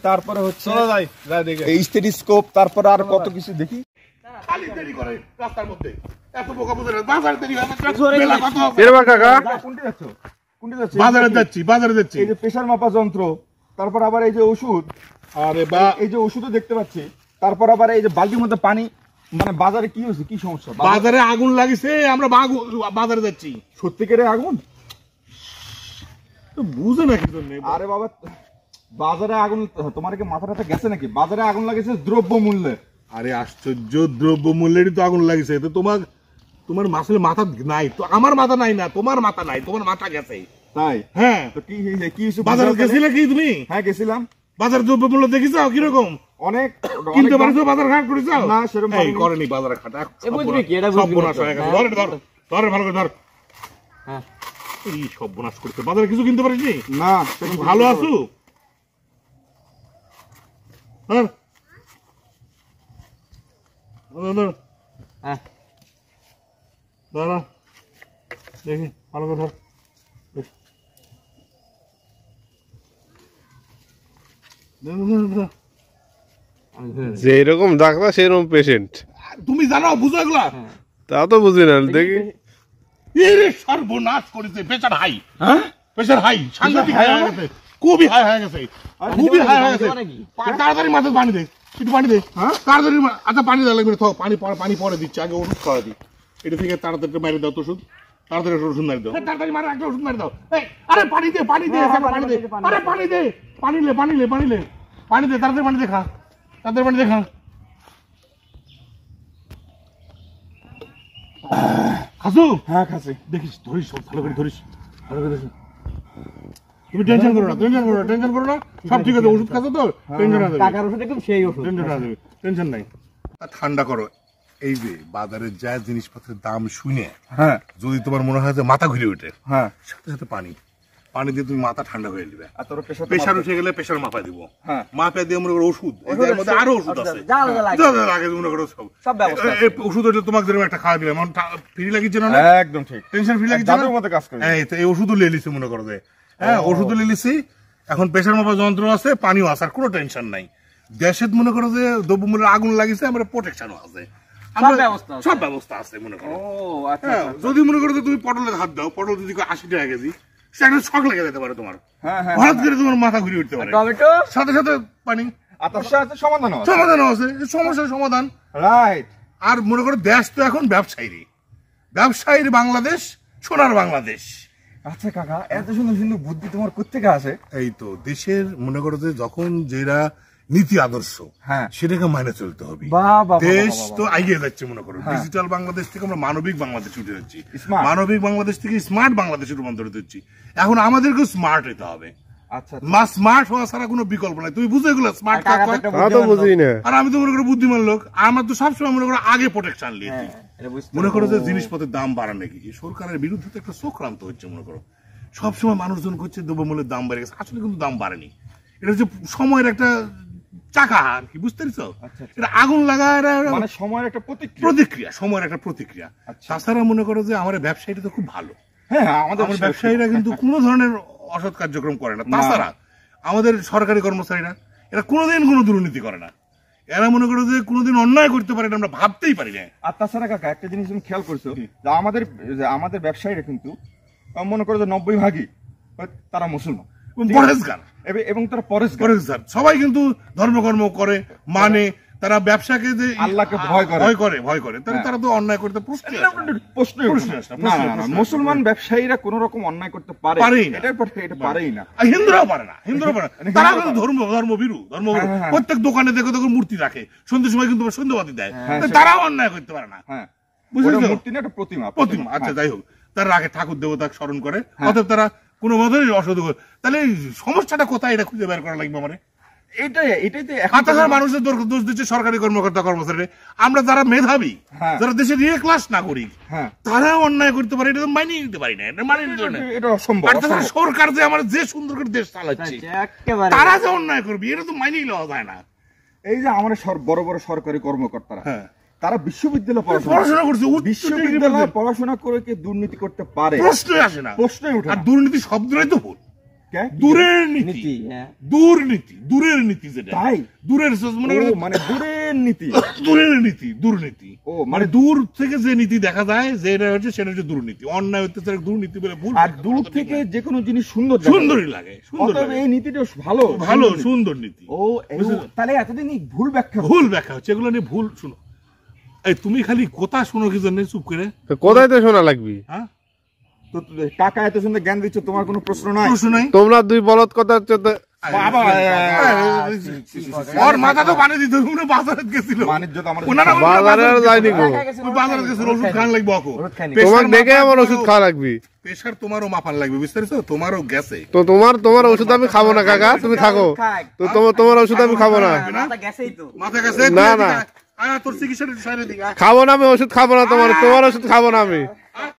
তারপরে হচ্ছে স্টেথোস্কোপ, তারপরে আর কত কিছু দেখি। বাজারে যাচ্ছি এই যে প্রেসার মাপা যন্ত্র, তারপর আবার এই যে ওষুধ, আরে বা এই যে ওষুধও দেখতে পাচ্ছি, তারপর আবার এই যে বালতির মধ্যে পানি। মানে বাজারে কি হয়েছে, কি সমস্যা? বাজারে আগুন লাগিছে, আমরা বাজারে যাচ্ছি। সত্যিকারে আগুন তো বুঝে নাকি? আরে বাবা, বাজারে আগুন, তোমার কি মাথাটা গেছে নাকি? বাজারে আগুন লাগিয়েছে দ্রব্য মূল্যে। আরে আশ্চর্য, দ্রব্য মূল্যেরই তো আগুন লাগিছে। তো তোমার আসলে মাথা নাই তো, আমার মাথা নাই না, তোমার মাথা নাই, তোমার মাথা গেছে। তাই? হ্যাঁ। তো কি কি বাজারে গেছিলে কি তুমি? হ্যাঁ গেছিলাম। বাজার দ্রব্য মূল্য দেখিছো কিরকম? অনেক কিনতে পারছো? বাজার ঘাট করেছো? না সেরকম করেনি বাজার ঘাট। সর্বনাশ হয়ে গেছে। ধরে ভালো করে ধর। হ্যাঁ, এই সর্বনাশ করতে বাজারে কিছু কিনতে পারিসনি? না। ভালো আছো? হ্যাঁ দাঁড়া দেখি ভালো করে ধর। যেরকম ডাক্তার সেরকম পেশেন্ট। তুমি জানো, বুঝো এগুলা? তা তো বুঝি না। দেখি সর্বনাশ করেছে। Pressure high. হ্যাঁ, প্রেসার হাই, সাংঘাতিক হাই হয়ে গেছে, খুবই হাই হয়ে গেছে, খুবই হাই হয়ে গেছে। তাড়াতাড়ি মাথায় পানি দে, একটু পানি দে। হ্যাঁ তাড়াতাড়ি। আচ্ছা পানি দেওয়া লাগবে, পানি পরে দিচ্ছে, আগে ওষুধ খাওয়া দিই। এটা থেকে তাড়াতাড়ি মারি দাও তো ওষুধ, তাড়াতাড়ি ওষুধ মারি দাও, তাড়াতাড়ি মারো, একটা ওষুধ মারি দাও। আরে পানি দে, পানি দে, পানি দে, আরে পানি দে, পানি লে, পানি লে, পানি লে, পানি দে, তাড়াতাড়ি পানি দে, খা, তাড়াতাড়ি পানি দে, খা। খাসু? হ্যাঁ খাসি। দেখিস, ধরিস, সব ভালো করে ধরিস, ভালো করে ধরিস। তুমি টেনশন করো না, টেনশন করো না, সব ঠিক আছে। ওষুধ খাচ্ছ তো, টেনশন আছে, টাকার ওষুধ একদম সেই ওষুধ, টেনশন নাই। ঠান্ডা করো। এই যে বাজারে যা জিনিসপত্রের দাম শুনে, হ্যাঁ, যদি তোমার মনে হয় যে মাথা ঘুরে ওঠে, হ্যাঁ, সাথে সাথে পানি দিয়ে তুমি মাথা ঠান্ডা করে দিবে। আর তোর প্রেসার উঠে গেলে প্রেসার মাপা দিব। হ্যাঁ, মাপা দিয়ে মনে করো ওষুধ, এর মধ্যে আরো ওষুধ আছে, লাগে মনে করো সব ওষুধ হলে তোমাকে যেরকম একটা খাওয়া দিলাম, ফ্রি লাগিচ্ছে না? একদম ঠিক, টেনশন ফ্রি লাগিচ্ছে না? কাজ করে। এই ওষুধও লিয়ে লিছি মনে করো যে, হ্যাঁ ওষুধও লিয়ে লিছি, এখন প্রেসার মাপা যন্ত্র আছে, পানিও আছে, আর কোনো টেনশন নাই। দেশে মনে করো যে দ্রব্যমূল্যের আগুন লাগিছে, আমরা প্রোটেকশনও আছে, সব ব্যবস্থা আছে মনে করো। যদি মনে করো যে তুমি পটলের হাত দাও, পটল যদি 80 টাকা কেজি, সে একটা শক লেগে যেতে পারে তোমার, হঠাৎ করে তোমার মাথা ঘুরে উঠতে পারে, সাথে সাথে পানি। সমাধান আছে, সমস্যার সমাধান। রাইট। আর মনে করো দেশ তো এখন ব্যবসায়ীর বাংলাদেশ, সোনার বাংলাদেশ। আচ্ছা কাকা, এত সুন্দর সুন্দর বুদ্ধি তোমার কোত্থেকে আসে? এই তো দেশের মনে করো যে যখন যেটা নীতি আদর্শ, হ্যাঁ সেটাকে মাইনে চলতে হবে। দেশ তো এগিয়ে যাচ্ছে মনে করো, ডিজিটাল বাংলাদেশ থেকে আমরা মানবিক বাংলাদেশ উঠে যাচ্ছি, মানবিক বাংলাদেশ থেকে স্মার্ট বাংলাদেশে রূপান্তরিত হচ্ছি। এখন আমাদেরকেও স্মার্ট হতে হবে। স্মার্ট হওয়া ছাড়া কোনো বিকল্প নাই। তুমি বুঝো এগুলো স্মার্ট কাজ হয়? আর আমি তো মনে করো বুদ্ধিমান লোক, আমার তো সবসময় মনে করো আগে প্রোটেকশন নিয়েছি। মনে করো যে জিনিসপত্রের দাম বাড়ানো কি সরকারের বিরুদ্ধে তো একটা চক্রান্ত হচ্ছে মনে করো। সবসময় মানুষজন করছে দ্রব্যমূল্যের দাম বেড়ে গেছে, আসলে কিন্তু দাম বাড়েনি। এটা হচ্ছে সময়ের একটা চাকা আর কি, বুঝতে পারছো? এটা আগুন লাগা সময়ের একটা প্রতিক্রিয়া। তাছাড়া মনে করো যে আমার ব্যবসায়ীটা তো খুব ভালো। হ্যাঁ, আমাদের ব্যবসায়ীরা কিন্তু কোনো ধরনের অসৎ কার্যক্রম করে না। তাছাড়া আমাদের সরকারি কর্মচারীরা এরা কোনোদিন কোনো দুর্নীতি করে না। এরা মনে করো যে কোনোদিন অন্যায় করতে পারে না, আমরা ভাবতেই পারি না। আর তাছাড়া কাকা একটা জিনিস তুমি খেয়াল করছো, আমাদের ব্যবসায়ীরা কিন্তু মনে করো যে 90% তারা মুসলমান এবং তারা পরেশগার। সবাই কিন্তু ধর্মকর্ম করে, মানে তারা ব্যবসাকে যে আল্লাহকে ভয় করে, তারা তো অন্যায় করতে মুসলমান ব্যবসায়ীরা কোন রকম অন্যায় করতে পারে না। হিন্দুরাও পারে না, তারা কিন্তু ধর্মভীরু। প্রত্যেক দোকানে দেখো মূর্তি রাখে, সন্ধ্যের সময় কিন্তু সন্ধ্যাবাতি দেয়, তারাও অন্যায় করতে পারে না। প্রতিমা। আচ্ছা যাই হোক, তারা আগে ঠাকুর দেবতাকে স্মরণ করে, অতএব তারা কোনো মতেই অসৎ। তাহলে সমস্যাটা কোথায়, এটা খুঁজে বের করা লাগবে। মানে মানুষের দোষ দিচ্ছে সরকারি কর্মকর্তা কর্মচারী। আমরা যারা মেধাবী, যারা দেশের ক্লাস নাগরিক, তারা অন্যায় করতে পারে, এটা তো মানিয়ে নিতে পারি না। সরকার যে আমার যে সুন্দর করে দেশ চালাচ্ছে, তারা যে অন্যায় করবে, এটা তো মানিয়ে লওয়া যায় না। এই যে আমাদের বড় বড় সরকারি কর্মকর্তারা, তারা বিশ্ববিদ্যালয়ে পড়াশোনা করছে, বিশ্ববিদ্যালয়ে পড়াশোনা করে কি দুর্নীতি করতে পারে? প্রশ্নই আসে না, প্রশ্নই ওঠে না। আর দুর্নীতি শব্দটাই তো ভুল। দূরের নীতি, দুর্নীতি, দূরের নীতি, যেটা তাই দূরের মানে দূরের নীতি, দূরের নীতি, দুর্নীতি। ও মানে দূর থেকে যে নীতি দেখা যায় যেটা হচ্ছে সেটা হচ্ছে দুর্নীতি, অন্যায় অত্যাচার দুর্নীতি বলে ভুল। আর দূর থেকে যে কোনো জিনিস সুন্দর সুন্দরই লাগে, সুন্দর লাগে। এই নীতিটা ভালো, ভালো সুন্দর নীতি। ও তাহলে এতদিন ভুল ব্যাখ্যা হচ্ছে, এগুলো নিয়ে ভুল। শুনো, এই তুমি খালি কথা শোনো কি জন্য চুপ করে? কোথায় তো শোনা লাগবে? হ্যাঁ, তো কাকা এত সুন্দর জ্ঞান দিচ্ছ, তোমার কোনো প্রশ্ন নাই? তোমরা দুই বলদ কথা ওর মাথা তো পানি দিত, বাজারে গেছিল, বাজারে যায়নি গো, বাজারে গেছিল, ওষুধ খান লাগবে। তোমাকে দেখে আমার ওষুধ খাওয়া লাগবে, প্রেশার তোমারও মাপান লাগবে, বুঝতে পারছো? তোমারও গেছে তো তোমার ওষুধ আমি খাবো না কাকা, তুমি থাকো তো, তোমার ওষুধ আমি খাবো না। মাথা গেছে না না তোর চিকিৎসা খাবো না আমি, ওষুধ খাবো না, তোমার ওষুধ খাবো না আমি।